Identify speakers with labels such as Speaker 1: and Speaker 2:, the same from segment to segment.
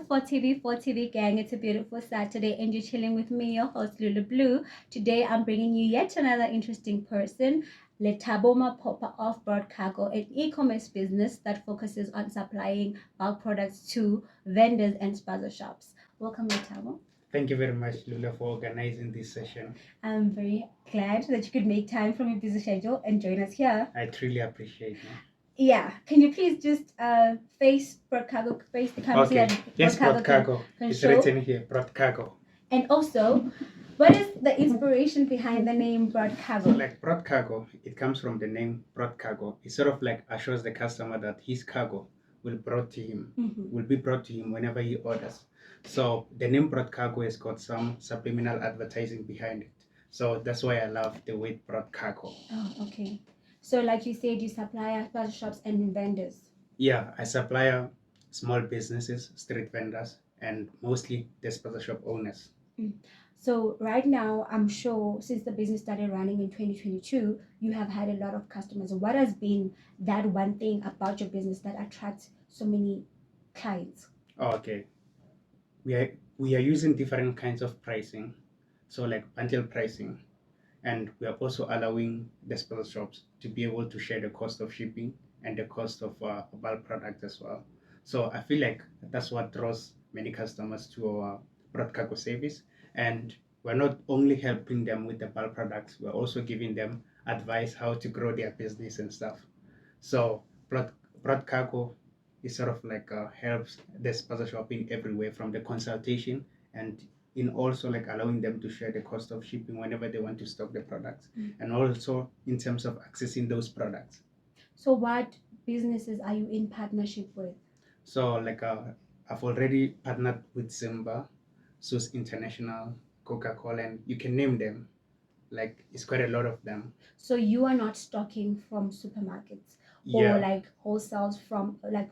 Speaker 1: for TV gang. It's a beautiful Saturday, and you're chilling with me, your host Lulu Blue. Today, I'm bringing you yet another interesting person, Lethabo Maphopha of BroughtCargo, an e-commerce business that focuses on supplying bulk products to vendors and spaza shops. Welcome, Lethabo.
Speaker 2: Thank you very much, Lula, for organizing this session.
Speaker 1: I'm very glad that you could make time from your busy schedule and join us here.
Speaker 2: I truly appreciate it.
Speaker 1: Yeah, can you please just face BroughtCargo, face the camera?
Speaker 2: Okay, yes, BroughtCargo. It's written here, BroughtCargo.
Speaker 1: And also, what is the inspiration behind the name BroughtCargo?
Speaker 2: So, like BroughtCargo, it comes from the name BroughtCargo. It sort of like assures the customer that his cargo will be brought to him whenever he orders. So the name BroughtCargo has got some subliminal advertising behind it. So that's why I love the word BroughtCargo.
Speaker 1: Oh, okay. So like you said, you supply spaza shops and vendors.
Speaker 2: Yeah, I supply small businesses, street vendors, and mostly the spaza shop owners.
Speaker 1: So right now, I'm sure since the business started running in 2022, you have had a lot of customers. What has been that one thing about your business that attracts so many clients?
Speaker 2: Oh, okay. We are using different kinds of pricing, so like bundle pricing, and we are also allowing the spaza shops to be able to share the cost of shipping and the cost of bulk product as well. So I feel like that's what draws many customers to our BroughtCargo service. And we're not only helping them with the bulk products, we're also giving them advice how to grow their business and stuff. So BroughtCargo is sort of like helps the spaza shop in every way, from the consultation and in also like allowing them to share the cost of shipping whenever they want to stock the products, and also in terms of accessing those products.
Speaker 1: So what businesses are you in partnership with?
Speaker 2: So like I've already partnered with Simba, SUS International, Coca-Cola, and you can name them. Like it's quite a lot of them.
Speaker 1: So you are not stocking from supermarkets
Speaker 2: Yeah.
Speaker 1: or like wholesales from like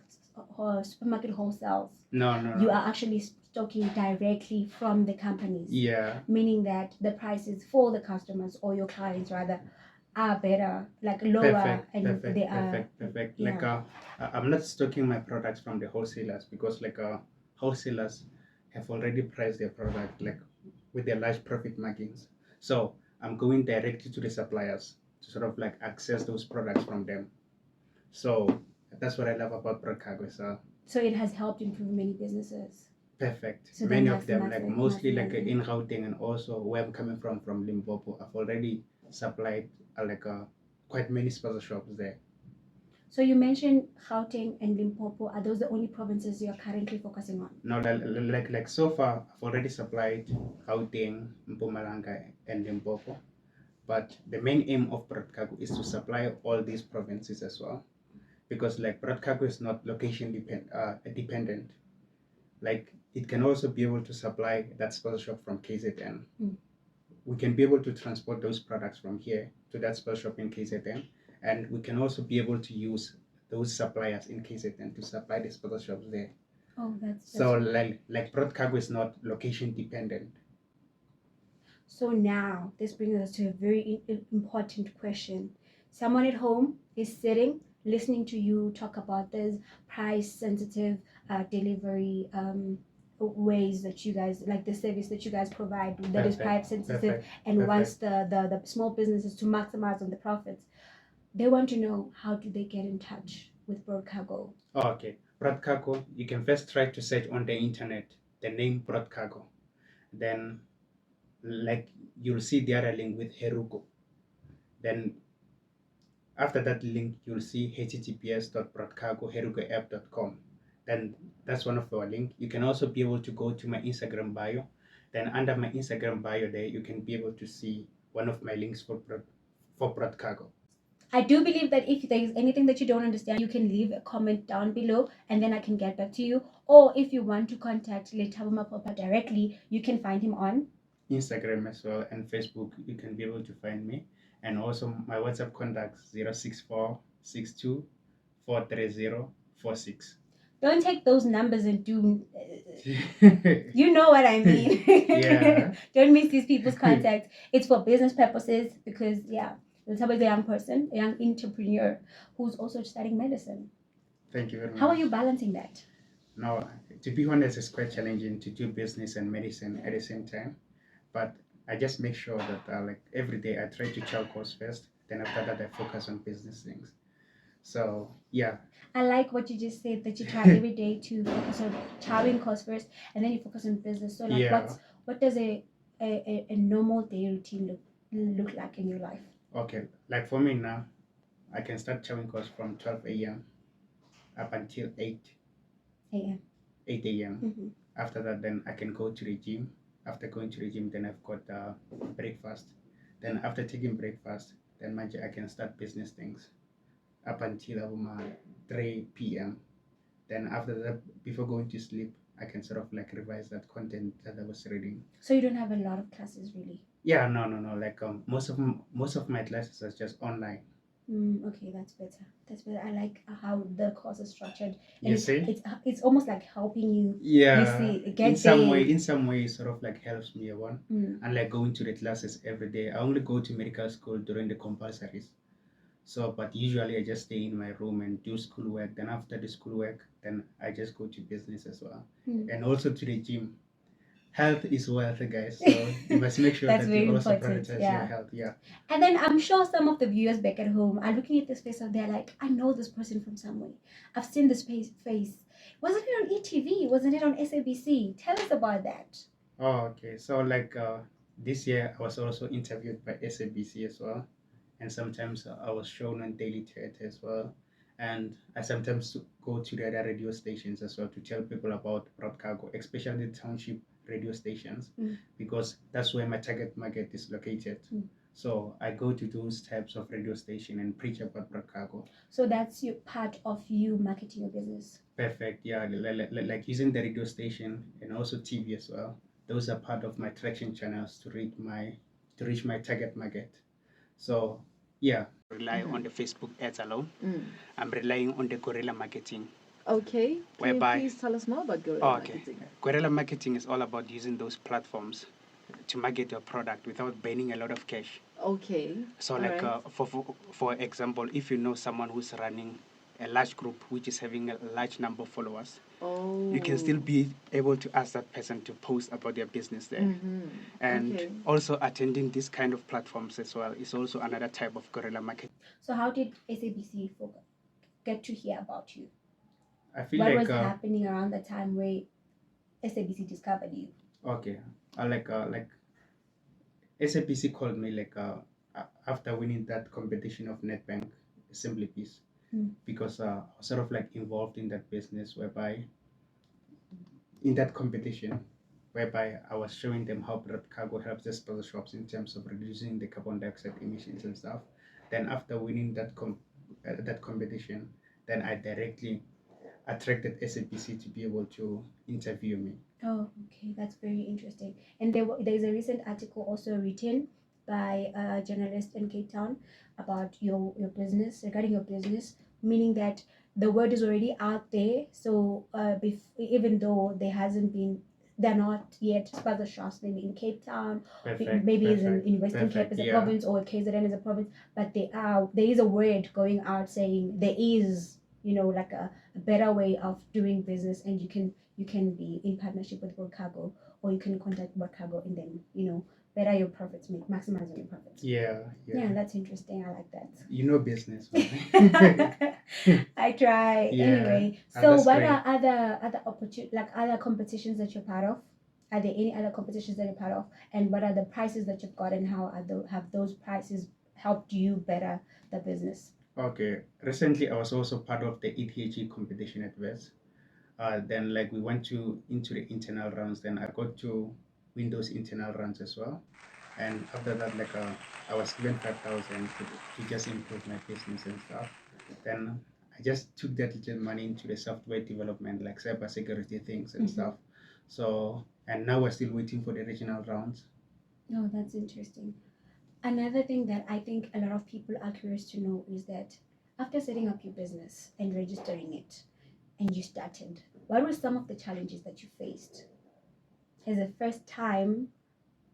Speaker 1: supermarket wholesales.
Speaker 2: No.
Speaker 1: You are actually stocking directly from the companies.
Speaker 2: Yeah.
Speaker 1: Meaning that the prices for the customers or your clients rather are better, like lower,
Speaker 2: Perfect.
Speaker 1: Yeah.
Speaker 2: Like I'm not stocking my products from the wholesalers, because like wholesalers have already priced their product like with their large profit margins. So I'm going directly to the suppliers to sort of like access those products from them. So that's what I love about BroughtCargo.
Speaker 1: So it has helped improve many businesses.
Speaker 2: Perfect.
Speaker 1: So
Speaker 2: many of them, like mostly like in Gauteng, and also where I'm coming from Limpopo, I've already supplied quite many spaza shops there.
Speaker 1: So you mentioned Gauteng and Limpopo. Are those the only provinces you're currently focusing on?
Speaker 2: No, like so far, I've already supplied Gauteng, Mpumalanga, and Limpopo. But the main aim of BroughtCargo is to supply all these provinces as well, because like BroughtCargo is not location dependent. Like it can also be able to supply that spaza shop from KZN. We can be able to transport those products from here to that spaza shop in KZN, and we can also be able to use those suppliers in KZN to supply the spaza shops there.
Speaker 1: Oh, that's
Speaker 2: so like BroughtCargo is not location dependent.
Speaker 1: So now this brings us to a very important question. Someone at home is sitting, listening to you talk about this price sensitive delivery ways that you guys, like the service that you guys provide that is price sensitive, and wants the small businesses to maximize on the profits. They want to know, how do they get in touch with BroughtCargo?
Speaker 2: Oh, okay. BroughtCargo, you can first try to search on the internet the name BroughtCargo. Then like you'll see the other link with Heruko. Then after that link, you'll see https://broughtcargoherukoapp.com. Then that's one of our links. You can also be able to go to my Instagram bio. Then under my Instagram bio there, you can be able to see one of my links for BroughtCargo.
Speaker 1: I do believe that if there is anything that you don't understand, you can leave a comment down below and then I can get back to you. Or if you want to contact Lethabo Maphopha directly, you can find him on
Speaker 2: Instagram as well, and Facebook. You can be able to find me. And also my WhatsApp contact 06462430446.
Speaker 1: Don't take those numbers and do you know what I mean.
Speaker 2: Yeah.
Speaker 1: Don't miss these people's contacts. It's for business purposes, because Lethabo is a young person, a young entrepreneur who's also studying medicine.
Speaker 2: Thank you very much.
Speaker 1: How are you balancing that?
Speaker 2: Now, to be honest, it's quite challenging to do business and medicine at the same time. But I just make sure that like every day I try to child course first. Then after that, I focus on business things. So yeah,
Speaker 1: I like what you just said, that you try every day to focus on childing course first, and then you focus on business. So, like,
Speaker 2: yeah.
Speaker 1: what does a normal day routine look like in your life?
Speaker 2: Okay, like for me now, I can start chowing course from 12 a.m. up until
Speaker 1: A.M.
Speaker 2: 8 a.m.
Speaker 1: Mm-hmm.
Speaker 2: After that, then I can go to the gym. After going to the gym, then I've got breakfast. Then after taking breakfast, then I can start business things up until 3 p.m. Then after that, before going to sleep, I can sort of like revise that content that I was reading.
Speaker 1: So you don't have a lot of classes, really.
Speaker 2: Yeah, no. Like most of my classes are just online.
Speaker 1: Okay, that's better. That's better. I like how the course is structured, and
Speaker 2: You see?
Speaker 1: it's almost like helping you.
Speaker 2: Yeah,
Speaker 1: See,
Speaker 2: in
Speaker 1: get
Speaker 2: some
Speaker 1: there.
Speaker 2: way, it sort of like helps me one. And like going to the classes every day. I only go to medical school during the compulsories. So, but usually I just stay in my room and do schoolwork. Then after the schoolwork, then I just go to business as well, and also to the gym. Health is wealth, guys. So you must make sure
Speaker 1: That's
Speaker 2: that
Speaker 1: very
Speaker 2: you also
Speaker 1: important.
Speaker 2: prioritize your
Speaker 1: Yeah.
Speaker 2: health. Yeah.
Speaker 1: And then I'm sure some of the viewers back at home are looking at this face and they're like, I know this person from somewhere. I've seen this face. Wasn't it on ETV? Wasn't it on SABC? Tell us about that.
Speaker 2: Oh, okay. So like this year, I was also interviewed by SABC as well, and sometimes I was shown on Daily Theatre as well, and I sometimes go to the other radio stations as well to tell people about BroughtCargo, especially the township radio stations, because that's where my target market is located. So I go to those types of radio station and preach about BroughtCargo.
Speaker 1: So that's your part of you marketing your business.
Speaker 2: Perfect. Yeah, like using the radio station and also TV as well. Those are part of my traction channels to reach my target market. So yeah, rely on the Facebook ads alone. I'm relying on the guerrilla marketing.
Speaker 3: Okay. Can
Speaker 2: Whereby-
Speaker 3: you please tell us more about guerrilla marketing?
Speaker 2: Guerrilla marketing is all about using those platforms to market your product without burning a lot of cash.
Speaker 3: Okay.
Speaker 2: So,
Speaker 3: All
Speaker 2: like
Speaker 3: right.
Speaker 2: for example, if you know someone who's running a large group which is having a large number of followers, you can still be able to ask that person to post about their business there. And
Speaker 3: Okay.
Speaker 2: also attending this kind of platforms as well is also another type of guerrilla marketing.
Speaker 1: So how did SABC get to hear about you?
Speaker 2: I feel
Speaker 1: What
Speaker 2: like
Speaker 1: was happening around the time where SABC discovered you?
Speaker 2: okay, like SAPC called me like after winning that competition of NetBank Assembly Piece, because I was sort of like involved in that business whereby in that competition whereby I was showing them how BroughtCargo helps the sponsor shops in terms of reducing the carbon dioxide emissions and stuff. Then after winning that competition, then I directly attracted SAPC to be able to interview me.
Speaker 1: Oh, okay, that's very interesting. And there's a recent article also written by a journalist in Cape Town about your business, regarding your business, meaning that the word is already out there. So even though they're not yet sponsor shops, maybe in Cape Town, maybe it's in Western Cape as a province, or KZN as a province, but there is a word going out saying there is, like a better way of doing business, and you can be in partnership with BroughtCargo, or you can contact BroughtCargo and then better your profits, maximize on your profits.
Speaker 2: Yeah.
Speaker 1: That's interesting. I like that.
Speaker 2: You know business, right?
Speaker 1: I try.
Speaker 2: Yeah.
Speaker 1: Anyway, so what are other opportunities, like other competitions that you're part of? Are there any other competitions that you're part of, and what are the prices that you've got, and how have those prices helped you better the business?
Speaker 2: Okay. Recently, I was also part of the ETHE competition at West. Then, like, we went into the internal rounds. Then I got to win those internal rounds as well. And after that, like, I was given 5,000 to just improve my business and stuff. Then I just took that little money into the software development, like cybersecurity things and stuff. So, and now we're still waiting for the regional rounds.
Speaker 1: Oh, that's interesting. Another thing that I think a lot of people are curious to know is that after setting up your business and registering it, and you started, what were some of the challenges that you faced as a first time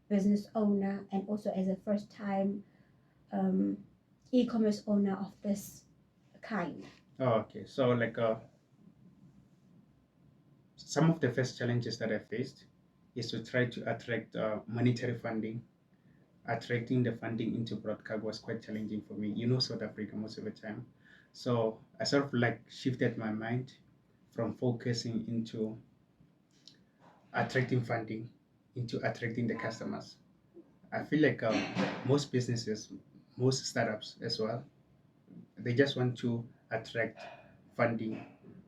Speaker 1: business owner, and also as a first time e-commerce owner of this kind?
Speaker 2: Oh, okay. So, like, some of the first challenges that I faced is to try to attract monetary funding. Attracting the funding into BroughtCargo was quite challenging for me. You know, South Africa most of the time. So I sort of like shifted my mind from focusing into attracting funding into attracting the customers. I feel like most businesses, most startups as well, they just want to attract funding,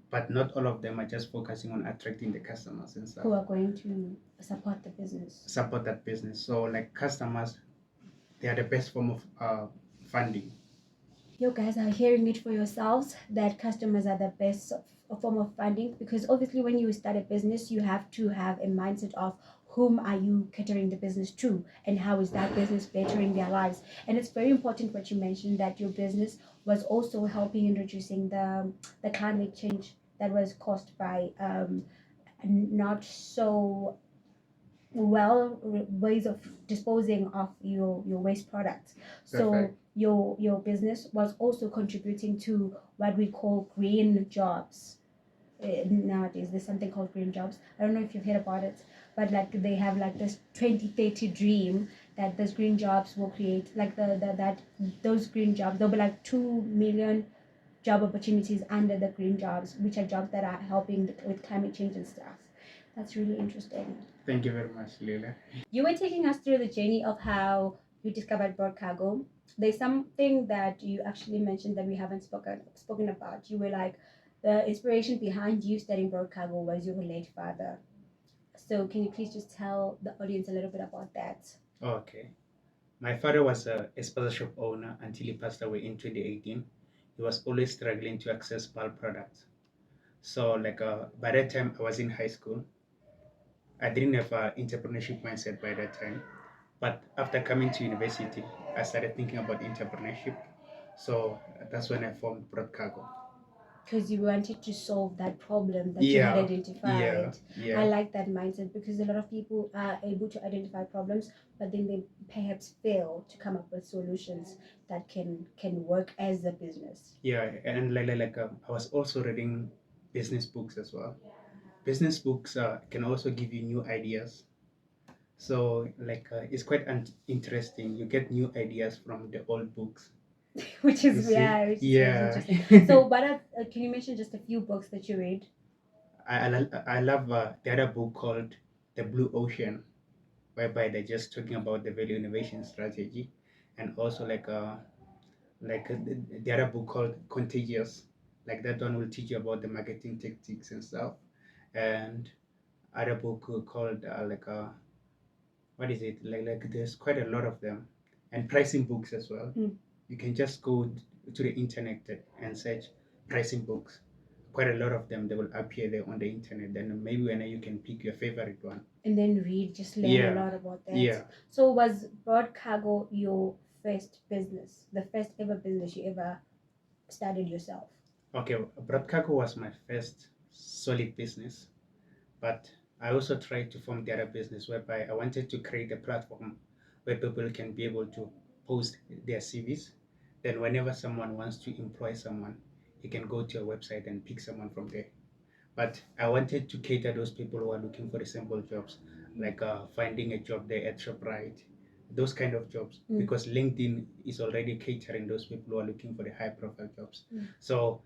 Speaker 2: but not all of them are just focusing on attracting the customers and stuff.
Speaker 1: Who are going to support the business?
Speaker 2: Support that business. So like customers, they are the best form of funding.
Speaker 1: You guys are hearing it for yourselves that customers are the best form of funding, because obviously when you start a business you have to have a mindset of whom are you catering the business to and how is that business bettering their lives. And it's very important what you mentioned, that your business was also helping in reducing the climate change that was caused by not so well ways of disposing of your waste products. So
Speaker 2: Perfect.
Speaker 1: your business was also contributing to what we call green jobs. Nowadays there's something called green jobs. I don't know if you've heard about it, but like they have like this 2030 dream that those green jobs will create, like that those green jobs, there'll be like 2 million job opportunities under the green jobs, which are jobs that are helping with climate change and stuff. That's really interesting.
Speaker 2: Thank you very much, Leila.
Speaker 1: You were taking us through the journey of how you discovered BroughtCargo. There's something that you actually mentioned that we haven't spoken about. You were like, the inspiration behind you studying BroughtCargo was your late father. So can you please just tell the audience a little bit about that?
Speaker 2: Okay. My father was a spaza shop owner until he passed away in 2018. He was always struggling to access bulk products. So like by that time I was in high school. I didn't have an entrepreneurship mindset by that time. But after coming to university, I started thinking about entrepreneurship. So that's when I formed BroughtCargo.
Speaker 1: Because you wanted to solve that problem that you had identified. I like that mindset, because a lot of people are able to identify problems, but then they perhaps fail to come up with solutions that can work as a business.
Speaker 2: Yeah, and I was also reading business books as well. Business books can also give you new ideas. So it's quite interesting. You get new ideas from the old books.
Speaker 1: Which
Speaker 2: You
Speaker 1: is
Speaker 2: see?
Speaker 1: very
Speaker 2: Yeah.
Speaker 1: interesting. So, what are, can you mention just a few books that you read?
Speaker 2: I love the other book called The Blue Ocean, whereby they're just talking about the value innovation strategy, and also the other book called Contagious. Like that one will teach you about the marketing tactics and stuff. And other book called what is it? Like there's quite a lot of them, and pricing books as well. You can just go to the internet and search pricing books. Quite a lot of them, they will appear there on the internet. Then maybe when you can pick your favorite one
Speaker 1: And then read, just learn a lot about that.
Speaker 2: Yeah.
Speaker 1: So, was BroughtCargo your first business, the first ever business you ever started yourself?
Speaker 2: Okay, BroughtCargo was my first solid business, but I also tried to form the other business whereby I wanted to create a platform where people can be able to post their CVs. Then whenever someone wants to employ someone, he can go to a website and pick someone from there. But I wanted to cater those people who are looking for the simple jobs, like finding a job there at ShopRite, those kind of jobs, because LinkedIn is already catering those people who are looking for the high profile jobs. So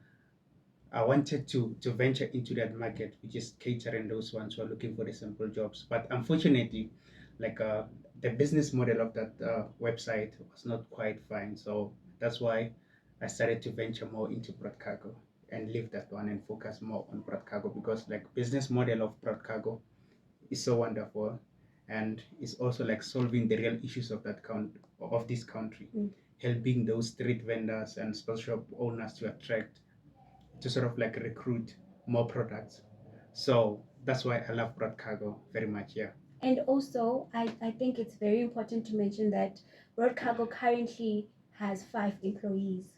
Speaker 2: I wanted to venture into that market, which is catering those ones who are looking for the simple jobs. But unfortunately, the business model of that website was not quite fine. So that's why I started to venture more into BroughtCargo and leave that one and focus more on BroughtCargo, because like business model of BroughtCargo is so wonderful, and it's also like solving the real issues of of this country, helping those street vendors and small shop owners to attract, to sort of like recruit more products. So that's why I love BroughtCargo very much. Yeah.
Speaker 1: And also, I think it's very important to mention that BroughtCargo currently has 5 employees.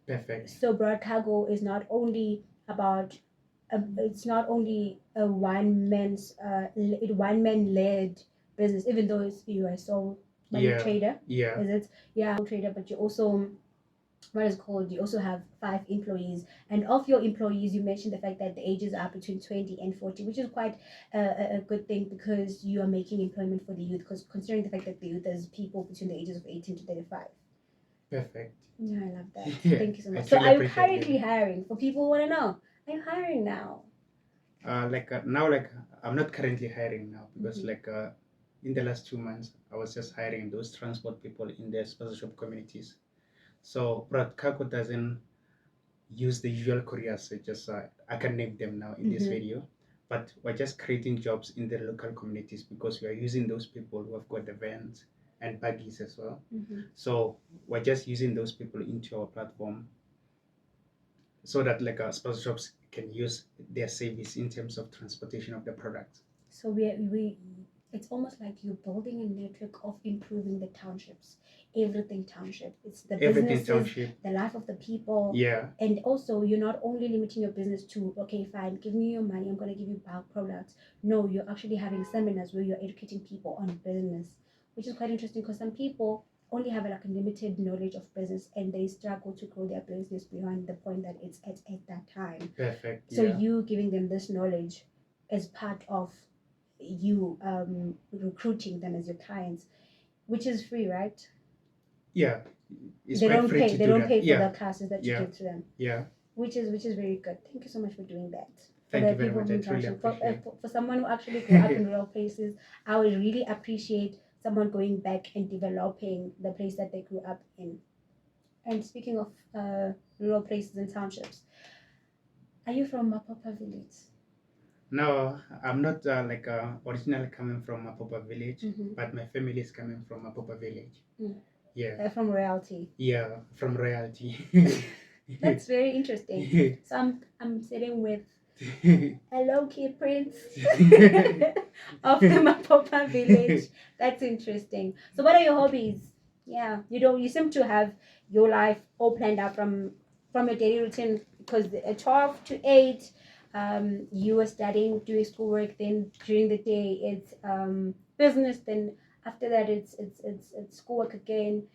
Speaker 2: Perfect.
Speaker 1: So BroughtCargo is not only about it's not only a one man led business, even though you are sole money trader.
Speaker 2: Yeah.
Speaker 1: Is it? Yeah, trader, but you also what is called, you also have 5 employees, and of your employees you mentioned the fact that the ages are between 20 and 40, which is quite a good thing, because you are making employment for the youth, because considering the fact that the youth is people between the ages of 18 to 35.
Speaker 2: Perfect.
Speaker 1: Yeah, I love that.
Speaker 2: Yeah,
Speaker 1: Thank you so
Speaker 2: I
Speaker 1: much. So
Speaker 2: truly
Speaker 1: are you
Speaker 2: appreciate
Speaker 1: currently
Speaker 2: it.
Speaker 1: hiring? For people who want to know, are you hiring now?
Speaker 2: Now, like I'm not currently hiring now, because
Speaker 1: Mhm.
Speaker 2: like in the last 2 months I was just hiring those transport people in their sponsorship communities. So BroughtCargo doesn't use the usual couriers, such as I can name them now in this
Speaker 1: Mhm.
Speaker 2: video, but we're just creating jobs in the local communities, because we are using those people who have got the vans and buggies as well.
Speaker 1: Mhm.
Speaker 2: So we're just using those people into our platform, so that like our sponsorships can use their service in terms of transportation of the product.
Speaker 1: So we it's almost like you're building a network of improving the townships, everything township. It's the
Speaker 2: Everything
Speaker 1: businesses,
Speaker 2: township.
Speaker 1: the life of the people.
Speaker 2: Yeah.
Speaker 1: And also, you're not only limiting your business to, okay, fine, give me your money, I'm going to give you bulk products. No, you're actually having seminars where you're educating people on business, which is quite interesting, because some people only have like a limited knowledge of business, and they struggle to grow their business beyond the point that it's at that time.
Speaker 2: Perfect.
Speaker 1: So
Speaker 2: Yeah.
Speaker 1: you giving them this knowledge as part of you recruiting them as your clients, which is free, right?
Speaker 2: Yeah. It's
Speaker 1: They
Speaker 2: quite
Speaker 1: don't
Speaker 2: free
Speaker 1: pay.
Speaker 2: to
Speaker 1: They
Speaker 2: do
Speaker 1: don't
Speaker 2: that.
Speaker 1: pay for
Speaker 2: Yeah.
Speaker 1: the classes that you
Speaker 2: Yeah.
Speaker 1: give to them,
Speaker 2: Yeah.
Speaker 1: which is very good. Thank you so much for doing that. For
Speaker 2: Thank
Speaker 1: the
Speaker 2: you very
Speaker 1: people
Speaker 2: much. I
Speaker 1: from
Speaker 2: truly
Speaker 1: Township,
Speaker 2: appreciate.
Speaker 1: for someone who actually grew up in rural places, I would really appreciate someone going back and developing the place that they grew up in. And speaking of rural places and townships, are you from Maphopha village?
Speaker 2: No, I'm not like originally coming from Maphopha village,
Speaker 1: Mhm.
Speaker 2: but my family is coming from Maphopha village.
Speaker 1: Mm.
Speaker 2: Yeah.
Speaker 1: From royalty.
Speaker 2: Yeah, from royalty.
Speaker 1: That's very interesting. So I'm sitting with a low-key prince of the Maphopha village. That's interesting. So what are your hobbies? Yeah, you seem to have your life all planned out from your daily routine, because 12 to 8 you were studying, doing schoolwork, then during the day it's business, then after that it's schoolwork again.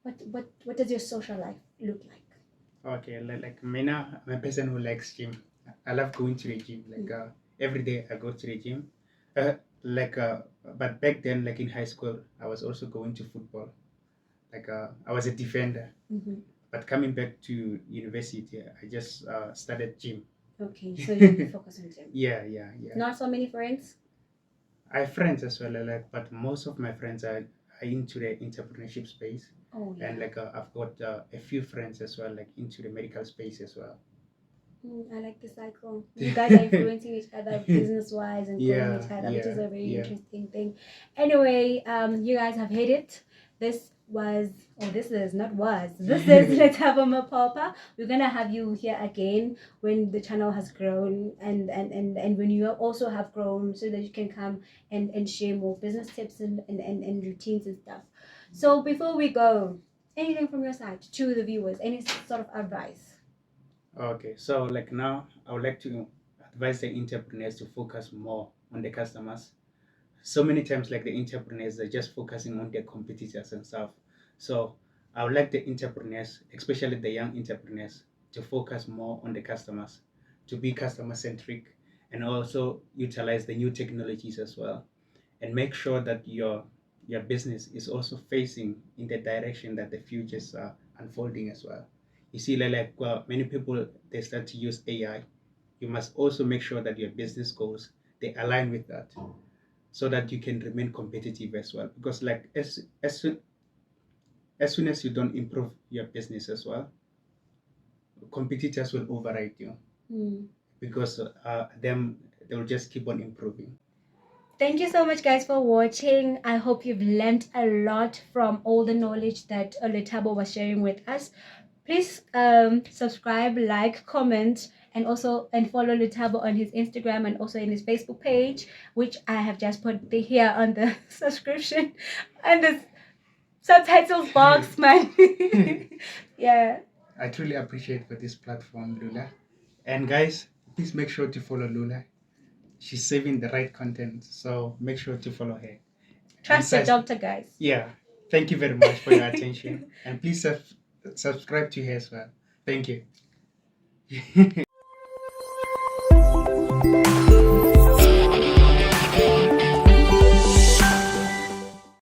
Speaker 1: What does your social life look like?
Speaker 2: Okay, like me now, I'm a person who likes gym. I love going to the gym. Like every day I go to the gym. Uh, like but back then, like in high school, I was also going to football. Like I was a defender.
Speaker 1: Mm-hmm.
Speaker 2: But coming back to university, I just started gym.
Speaker 1: Okay, so you focus on gym.
Speaker 2: Yeah.
Speaker 1: Not so many friends.
Speaker 2: I have friends as well, like, but most of my friends are into the entrepreneurship space.
Speaker 1: Oh yeah.
Speaker 2: And like I've got a few friends as well, like into the medical space as well.
Speaker 1: I like the cycle. You guys are influencing each other business wise and growing each other, which is a very interesting thing. Anyway, you guys have hit it. This was, or this is not was, this is Lethabo Maphopha. We're gonna have you here again when the channel has grown, and when you also have grown, so that you can come and share more business tips and routines and stuff. So before we go, anything from your side to the viewers, any sort of advice?
Speaker 2: Okay, so like now I would like to advise the entrepreneurs to focus more on the customers. So many times, like the entrepreneurs are just focusing on their competitors and stuff. So I would like the entrepreneurs, especially the young entrepreneurs, to focus more on the customers, to be customer centric, and also utilize the new technologies as well, and make sure that your business is also facing in the direction that the futures are unfolding as well. You see, like well, many people they start to use AI. You must also make sure that your business goals they align with that, so that you can remain competitive as well. Because like as soon as you don't improve your business as well, competitors will override you, because them they will just keep on improving.
Speaker 1: Thank you so much, guys, for watching. I hope you've learned a lot from all the knowledge that Lethabo was sharing with us. Please subscribe, like, comment, and follow Lethabo on his Instagram and also in his Facebook page, which I have just put here on the subscription and the subtitles box, man. Yeah.
Speaker 2: I truly appreciate for this platform, Lula. And guys, please make sure to follow Lula. She's saving the right content, so make sure to follow her.
Speaker 1: Trust the doctor, guys.
Speaker 2: Yeah. Thank you very much for your attention. And please subscribe to her as well. Thank you.